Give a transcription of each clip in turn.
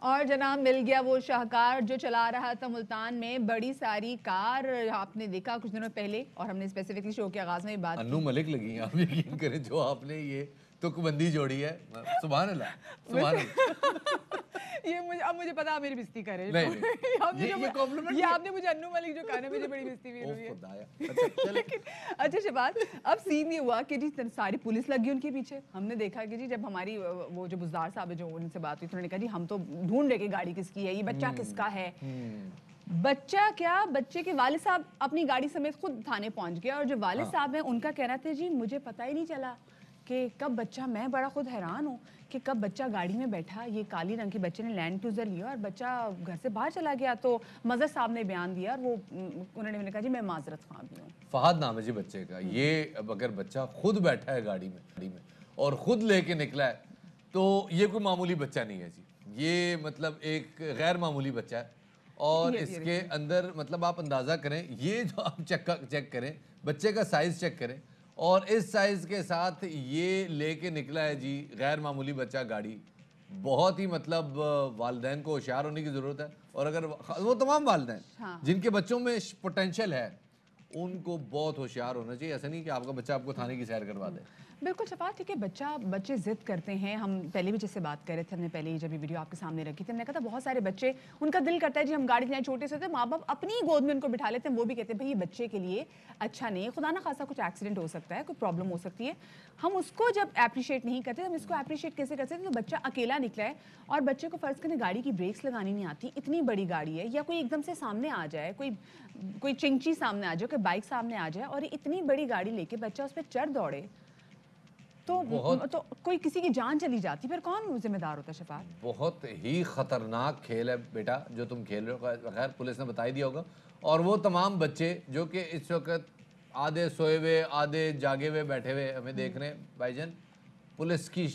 اور جناب مل گیا وہ شاہکار جو چلا رہا تھا ملتان میں بڑی ساری کار. آپ نے دیکھا کچھ دنوں پہلے اور ہم نے اسپیسیفکلی شو کے آغاز میں بات کی. انو ملک لگی ہیں آپ یقین کریں جو آپ نے یہ تک بندی جوڑی ہے. سبحان اللہ سبحان اللہ. یہ اب مجھے پتا میری بےزتی کرے. یہ آپ نے مجھے انو ملک جو کہا نا مجھے بڑی بےزتی فیل ہوئی ہے. اچھا شہباز اب سین یہ ہوا کہ جی ساری پولیس لگی ان کے پیچھے. ہم نے دیکھا کہ جی جب ہماری وہ جو بزدار صاحب ہے جو ان سے بات ہوئی تو انہوں نے کہا جی ہم تو ڈھونڈ رہے کہ گاڑی کس کی ہے, یہ بچہ کس کا ہے. بچہ کیا, بچے کے والد صاحب اپنی گاڑی سمیت خود تھانے پہنچ گئے اور جو والد صاحب ہیں ان کا کہنا تھا جی مجھے پتہ ہی نہیں چلا کہ کب بچہ, میں بڑا خود حیران ہوں کہ کب بچہ گاڑی میں بیٹھا, یہ کالی رنگ کے بچے نے لینڈ کروزر لیا اور بچہ گھر سے باہر چلا گیا. تو مظہر صاحب نے بیان دیا اور وہ انہوں نے کہا جی میں معذرت خواہ بھی ہوں. فہد نام ہے جی بچے کا. یہ اب اگر بچہ خود بیٹھا ہے گاڑی میں اور خود لے کے نکلا ہے تو یہ کوئی معمولی بچہ نہیں ہے جی. یہ مطلب ایک غیر معمولی بچہ ہے اور اس کے اندر مطلب آپ اندازہ کریں, یہ جو آپ چیک کریں بچے کا سائز چیک کریں اور اس سائز کے ساتھ یہ لے کے نکلا ہے جی غیر معمولی بچہ گاڑی. بہت ہی مطلب والدین کو ہوشیار ہونے کی ضرورت ہے. اور اگر وہ تمام والدین جن کے بچوں میں پوٹینشیل ہے ان کو بہت ہوشیار ہونا چاہیے. ایسا نہیں کہ آپ کا بچہ آپ کو تھانے کی سیر کروا دے. بالکل شفاعت, ٹھیک ہے بچے ضد کرتے ہیں. ہم پہلے بھی جس سے بات کر رہے تھے, ہم نے پہلے ہی جب یہ ویڈیو آپ کے سامنے رکھی تھی ہم نے کہا تھا بہت سارے بچے ان کا دل کرتا ہے جی ہم گاڑی چلائیں, چھوٹے سے ہوتے ہیں ماں باپ اپنی ہی گود میں ان کو بٹھا لیتے ہیں, وہ بھی کہتے ہیں بھائی یہ بچے کے لیے اچھا نہیں ہے, خدا نہ خاصا کچھ ایکسیڈنٹ ہو سکتا ہے, کوئی پرابلم ہو سکتی ہے. ہم اس کو جب اپریشیٹ نہیں کرتے, ہم اس کو اپریشیٹ کیسے کرتے ہیں؟ تو بچہ اکیلا نکلا ہے اور بچے کو فرض کریں گاڑی کی بریکس لگانی نہیں آتی, اتنی بڑی گاڑی ہے, یا کوئی ایک دم سے سامنے آ جائے, کوئی چنچی سامنے آ جائے, کوئی بائک سامنے آ جائے اور اتنی بڑی گاڑی لے کے بچہ اس پہ چڑھ دوڑے تو کوئی کسی کی جان چلی جاتی, پھر کون ذمہ دار ہوتا ہے شفاعت؟ بہت ہی خطرناک کھیل ہے بیٹا جو تم کھیل رہے ہو. خیر پولیس نے بتا ہی دیا ہوگا. اور وہ تمام بچے جو کہ اس وقت آدھے سوئے ہوئے آدھے جاگے ہوئے بیٹھے ہوئے ہمیں دیکھ رہے ہیں, بھائی جان پولیس کی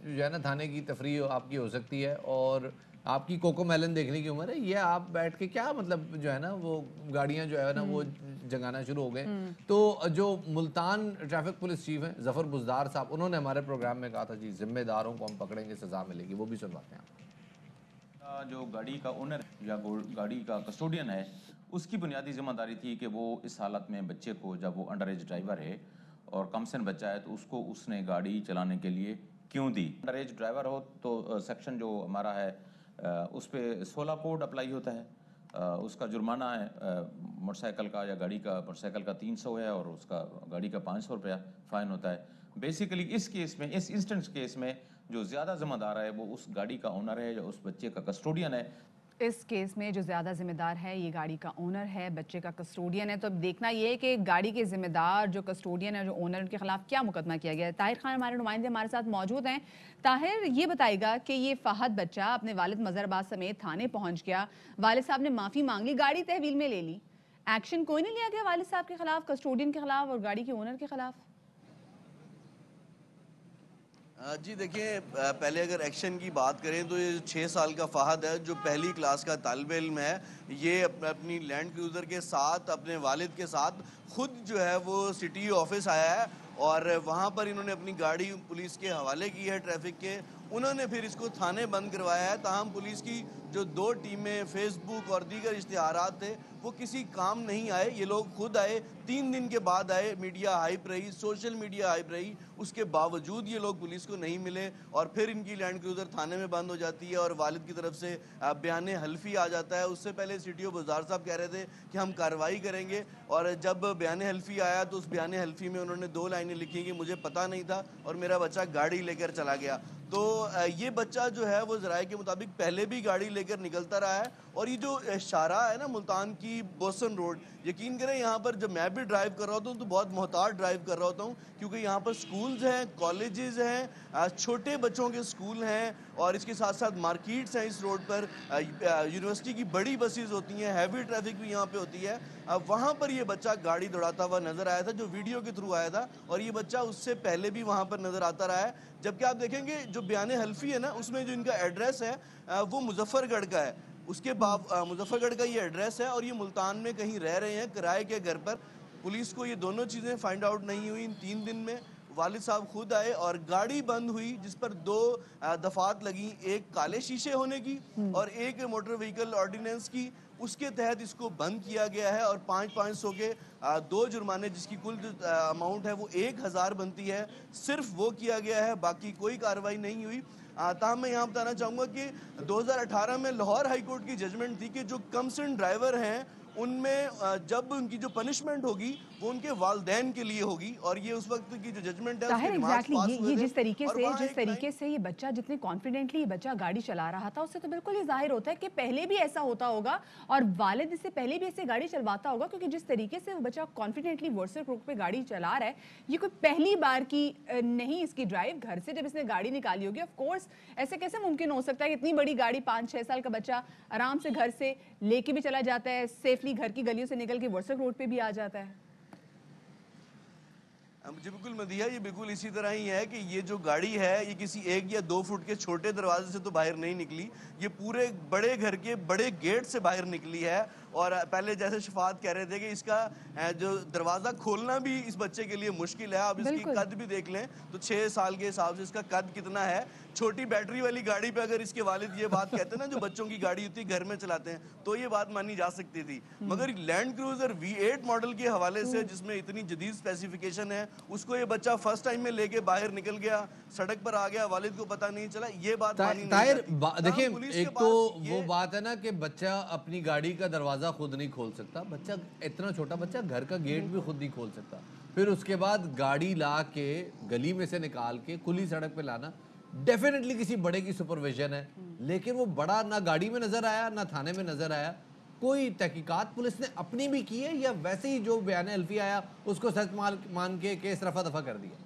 جو ہے نا تھانے کی تفریح آپ کی ہو سکتی ہے اور آپ کی کوکو میلن دیکھنے کی عمر ہے. یہ آپ بیٹھ کے کیا مطلب جو ہے نا وہ گاڑیاں جو ہے نا وہ جگانا شروع ہو گئے. تو جو ملتان ٹریفک پولیس چیف ہیں ظفر بزدار صاحب, انہوں نے ہمارے پروگرام میں کہا تھا جی ذمہ داروں کو ہم پکڑیں گے, سزا ملے گی. وہ بھی سنواتے ہیں. جو گاڑی کا اونر یا گاڑی کا کسٹوڈین ہے اس کی بنیادی ذمہ داری تھی کہ وہ اس حالت میں بچے کو, جب وہ انڈر ایج ڈرائیور ہے اور کم سن بچہ ہے تو اس نے گاڑی چلانے کے لیے کیوں دی. انڈر ایج ڈرائیور ہو تو سیکشن جو ہمارا ہے اس پہ 16 کوڈ اپلائی ہوتا ہے. اس کا جرمانہ ہے موٹر سائیکل کا یا گاڑی کا, موٹر سائیکل کا 300 ہے اور اس کا گاڑی کا 500 روپیہ فائن ہوتا ہے. بیسیکلی اس کیس میں, اس انسٹنس کیس میں جو زیادہ ذمہ دار ہے وہ اس گاڑی کا اونر ہے یا اس بچے کا کسٹوڈین ہے. اس کیس میں جو زیادہ ذمہ دار ہے یہ گاڑی کا اونر ہے, بچے کا کسٹوڈین ہے. تو اب دیکھنا یہ ہے کہ گاڑی کے ذمہ دار جو کسٹوڈین ہے, جو اونر, ان کے خلاف کیا مقدمہ کیا گیا ہے. طاہر خان ہمارے نمائندے ہمارے ساتھ موجود ہیں. طاہر یہ بتائے گا کہ یہ فہد بچہ اپنے والد مظہر عباس سمیت تھانے پہنچ گیا, والد صاحب نے معافی مانگ لی, گاڑی تحویل میں لے لی, ایکشن کوئی نہیں لیا گیا والد صاحب کے خلاف, کسٹوڈین کے خلاف اور گاڑی کے اونر کے خلاف؟ جی دیکھیں, پہلے اگر ایکشن کی بات کریں تو یہ 6 سال کا فہد ہے جو پہلی کلاس کا طالب علم ہے. یہ اپنی لینڈ کروزر کے ساتھ اپنے والد کے ساتھ خود جو ہے وہ سٹی آفس آیا ہے اور وہاں پر انہوں نے اپنی گاڑی پولیس کے حوالے کی ہے ٹریفک کے. انہوں نے پھر اس کو تھانے بند کروایا ہے. تاہم پولیس کی جو 2 ٹیمیں, فیس بک اور دیگر اشتہارات تھے وہ کسی کام نہیں آئے. یہ لوگ خود آئے, 3 دن کے بعد آئے, میڈیا ہائپ رہی, سوشل میڈیا ہائپ رہی, اس کے باوجود یہ لوگ پولیس کو نہیں ملے اور پھر ان کی لینڈ کروزر تھانے میں بند ہو جاتی ہے اور والد کی طرف سے بیان حلفی آ جاتا ہے. اس سے پہلے سی ٹی او بزدار صاحب کہہ رہے تھے کہ ہم کارروائی کریں گے اور جب بیان حلفی آیا تو اس بیان حلفی میں انہوں نے 2 لائنیں لکھی کہ مجھے پتہ نہیں تھا اور میرا بچہ گاڑی لے کر چلا گیا. تو یہ بچہ جو ہے وہ ذرائع کے مطابق پہلے بھی گاڑی لے کر نکلتا رہا ہے. اور یہ جو شارع ہے نا ملتان کی بوسن روڈ, یقین کریں یہاں پر جب میں بھی ڈرائیو کر رہا ہوتا ہوں تو بہت محتاط ڈرائیو کر رہا ہوتا ہوں کیونکہ یہاں پر سکولز ہیں, کالجز ہیں, چھوٹے بچوں کے سکول ہیں اور اس کے ساتھ ساتھ مارکیٹس ہیں اس روڈ پر, یونیورسٹی کی بڑی بسیز ہوتی ہیں, ہیوی ٹریفک بھی یہاں پہ ہوتی ہے. وہاں پر یہ بچہ گاڑی دوڑاتا ہوا نظر آیا تھا جو ویڈیو کے تھرو آیا تھا اور یہ بچہ اس سے پہلے بھی وہاں پر نظر آتا رہا ہے. جبکہ آپ دیکھیں گے جو بیان حلفی ہے نا اس میں جو ان کا ایڈریس ہے وہ مظفر گڑھ کا ہے. اس کے مظفر گڑھ کا یہ ایڈریس ہے اور یہ ملتان میں کہیں رہ رہے ہیں کرائے کے گھر پر. پولیس کو یہ دونوں چیزیں فائنڈ آؤٹ نہیں ہوئی ان 3 دن میں. والد صاحب خود آئے اور گاڑی بند ہوئی جس پر 2 دفعات لگیں، ایک کالے شیشے ہونے کی اور ایک موٹر وہیکل آرڈیننس کی، اس کے تحت اس کو بند کیا گیا ہے اور 500 کے 2 جرمانے جس کی کل اماؤنٹ ہے وہ 1000 بنتی ہے، صرف وہ کیا گیا ہے، باقی کوئی کارروائی نہیں ہوئی۔ تاہم میں یہاں بتانا چاہوں گا کہ 2018 میں لاہور ہائی کورٹ کی ججمنٹ تھی کہ جو کمسن ڈرائیور ہیں ان میں جب ان کی جو پنشمنٹ ہوگی وہ ان کے والدین کے لیے ہوگی، اور یہ اس وقت کی جو ججمنٹ ہے اس طاہر کے ریمارکس ایگزیکٹلی پاس ہوئے یہ تھے، جس طریقے سے یہ بچہ جتنے کانفیڈنٹلی یہ بچہ گاڑی چلا رہا تھا اس سے تو بالکل ہی ظاہر ہوتا ہے کہ پہلے بھی ایسا ہوتا ہوگا اور والد اس سے پہلے بھی ایسے گاڑی چلواتا ہوگا، کیونکہ جس طریقے سے وہ بچہ کانفیڈنٹلی ورسل روڈ پہ گاڑی چلا رہا ہے یہ کوئی پہلی بار کی نہیں اس کی ڈرائیو، گھر سے جب اس نے گاڑی نکالی ہوگی آف کورس ایسے کیسے ممکن ہو سکتا ہے کہ اتنی بڑی گاڑی 5-6 سال کا بچہ آرام سے گھر سے لے کے بھی چلا جاتا ہے، سیفلی گھر کی گلیوں سے نکل کے ورسل روڈ پہ بھی آ جاتا ہے۔ جی بالکل مدیحہ، یہ بالکل اسی طرح ہی ہے کہ یہ جو گاڑی ہے یہ کسی 1 یا 2 فٹ کے چھوٹے دروازے سے تو باہر نہیں نکلی، یہ پورے بڑے گھر کے بڑے گیٹ سے باہر نکلی ہے، اور پہلے جیسے شفاعت کہہ رہے تھے کہ اس کا جو دروازہ کھولنا بھی اس بچے کے لیے مشکل ہے۔ اب اس کی بالکل قد بھی دیکھ لیں تو 6 سال کے حساب سے اس کا قد کتنا ہے۔ چھوٹی بیٹری والی گاڑی پہ اگر اس کے والد یہ بات کہتے ہیں نا جو بچوں کی گاڑی ہوتی ہے گھر میں چلاتے ہیں تو یہ بات مانی جا سکتی تھی، مگر لینڈ کروزر V8 ماڈل کے حوالے سے جس میں اتنی جدید اسپیسیفیکیشن ہے اس کو یہ بچہ فرسٹ ٹائم میں لے کے باہر نکل گیا، سڑک پر آ گیا، والد کو پتہ نہیں چلا، یہ بات مانی نہیں طاہر جاتی۔ دیکھیں پولیس کے ایک تو پاس وہ بات ہے نا کہ بچہ اپنی گاڑی کا دروازہ خود نہیں کھول سکتا، بچہ اتنا چھوٹا بچہ گھر کا گیٹ بھی خود نہیں کھول سکتا، پھر اس کے بعد گاڑی لا کے گلی میں سے نکال کے کھلی سڑک پہ لانا ڈیفینیٹلی کسی بڑے کی سپرویژن ہے، لیکن وہ بڑا نہ گاڑی میں نظر آیا نہ تھانے میں نظر آیا۔ کوئی تحقیقات پولیس نے اپنی بھی کی ہے یا ویسے ہی جو بیان الفی آیا اس کو سچ مان کے کیس رفع دفع کر دیا؟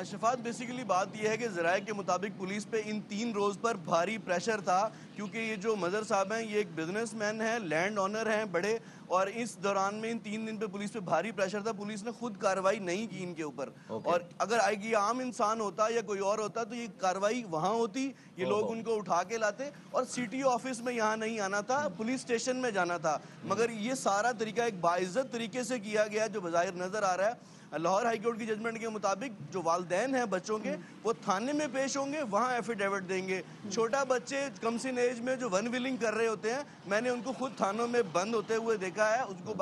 شفاعت بیسیکلی بات یہ ہے کہ ذرائع کے مطابق پولیس پہ ان 3 روز پر بھاری پریشر تھا، کیونکہ یہ جو مظہر صاحب ہیں یہ ایک بزنس مین ہیں، لینڈ آنر ہیں بڑے، اور اس دوران میں ان 3 دن پہ پولیس پہ بھاری پریشر تھا، پولیس نے خود کارروائی نہیں کی ان کے اوپر، اور اگر یہ عام انسان ہوتا یا کوئی اور ہوتا تو یہ کارروائی وہاں ہوتی، یہ لوگ ان کو اٹھا کے لاتے اور سی ٹی او آفس میں یہاں نہیں آنا تھا، پولیس اسٹیشن میں جانا تھا، مگر یہ سارا طریقہ ایک باعزت طریقے سے کیا گیا جو بظاہر نظر آ رہا ہے۔ لاہور ہائی کورٹ کی ججمنٹ کے مطابق جو والدین ہیں بچوں کے وہ تھانے میں پیش ہوں گے، وہاں ایفیڈیوٹ دیں گے۔ چھوٹا بچے کم سن ایج میں جو ون ویلنگ کر رہے ہوتے ہیں، میں نے ان کو خود تھانوں میں بند ہوتے ہوئے دیکھا ہے، اس کو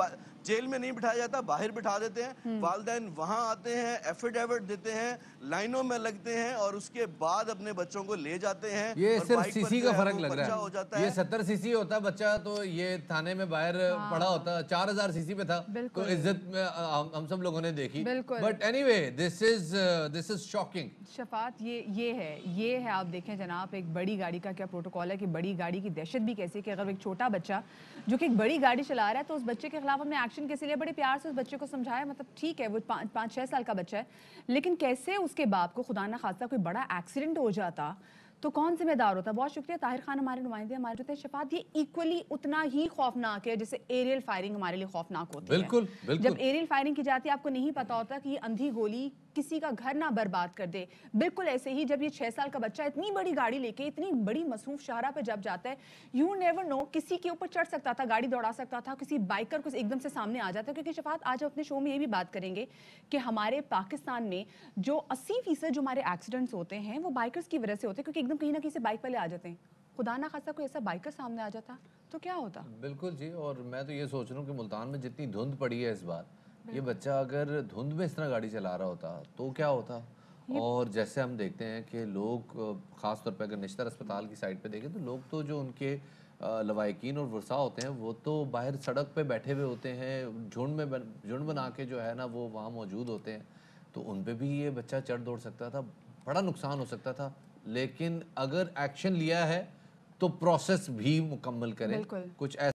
جیل میں نہیں بٹھایا جاتا، باہر بٹھا دیتے ہیں، والدین وہاں آتے ہیں، ایفیڈیوٹ دیتے ہیں، لائنوں میں لگتے ہیں اور اس کے بعد اپنے بچوں کو لے جاتے ہیں، یہ اور صرف بائک سی پر سی جو کا ہے فرق وہ لگ پرچہ رہا ہو جاتا ہے، یہ ہے۔ 70 سی سی ہوتا بچہ تو یہ تھانے میں باہر پڑا ہوتا، 4000 سی سی پہ تھا تو عزت میں ہم سب لوگوں نے دیکھی، but any way this is shocking. شفاعت یہ ہے آپ دیکھیں جناب ایک بڑی گاڑی کا کیا پروٹوکول ہے کہ بڑی گاڑی کی دہشت بھی کیسی کہ اگر ایک چھوٹا بچہ جو کہ ایک بڑی گاڑی چلا رہا ہے تو اس بچے کے خلاف ہم نے ایکشن کیسے لیا، بڑے پیار سے اس بچے کو سمجھایا، مطلب ٹھیک ہے وہ 5-6 سال کا بچہ ہے لیکن کیسے اس کے باپ کو خدا نہ خواستہ کوئی بڑا ایکسیڈنٹ ہو جاتا تو کون ذمہ دار ہوتا۔ بہت شکریہ طاہر خان ہمارے نمائندے ہمارے جو تھے۔ شفاعت یہ ایکولی اتنا ہی خوفناک ہے جیسے ایریل فائرنگ ہمارے لیے خوفناک ہوتی ہے۔ بالکل جب ایریل فائرنگ کی جاتی ہے آپ کو نہیں پتا ہوتا کہ یہ اندھی گولی کسی کا گھر نہ برباد کر دے، بالکل ایسے ہی جب یہ 6 سال کا بچہ اتنی بڑی گاڑی لے کے اتنی بڑی مصروف شاہراہ پہ جب جاتا ہے، یو نیور نو کسی کے اوپر چڑھ سکتا تھا، گاڑی دوڑا سکتا تھا، کسی بائکر کو ایک دم سے سامنے آ جاتا ہے۔ کیونکہ شفاعت آج اپنے شو میں یہ بھی بات کریں گے کہ ہمارے پاکستان میں جو 80% جو ہمارے ایکسیڈنٹس ہوتے ہیں وہ بائکرز کی وجہ سے ہوتے ہیں، کیونکہ ایک دم کہیں نہ کہیں سے بائک والے آ جاتے ہیں، خدا نہ خاصہ کوئی ایسا بائکر سامنے آ جاتا تو کیا ہوتا۔ بالکل جی، اور میں تو یہ سوچ رہا ہوں کہ ملتان میں جتنی دھند پڑی ہے اس بار، یہ بچہ اگر دھند میں اس طرح گاڑی چلا رہا ہوتا تو کیا ہوتا۔ اور جیسے ہم دیکھتے ہیں کہ لوگ خاص طور پہ اگر نشتر اسپتال کی سائڈ پہ دیکھیں تو لوگ تو جو ان کے لوائقین اور ورثاء ہوتے ہیں وہ تو باہر سڑک پہ بیٹھے ہوئے ہوتے ہیں، جھنڈ بنا کے جو ہے نا وہ وہاں موجود ہوتے ہیں، تو ان پہ بھی یہ بچہ چڑھ دوڑ سکتا تھا، بڑا نقصان ہو سکتا تھا۔ لیکن اگر ایکشن لیا ہے تو پروسیس بھی مکمل کریں، کچھ ایسا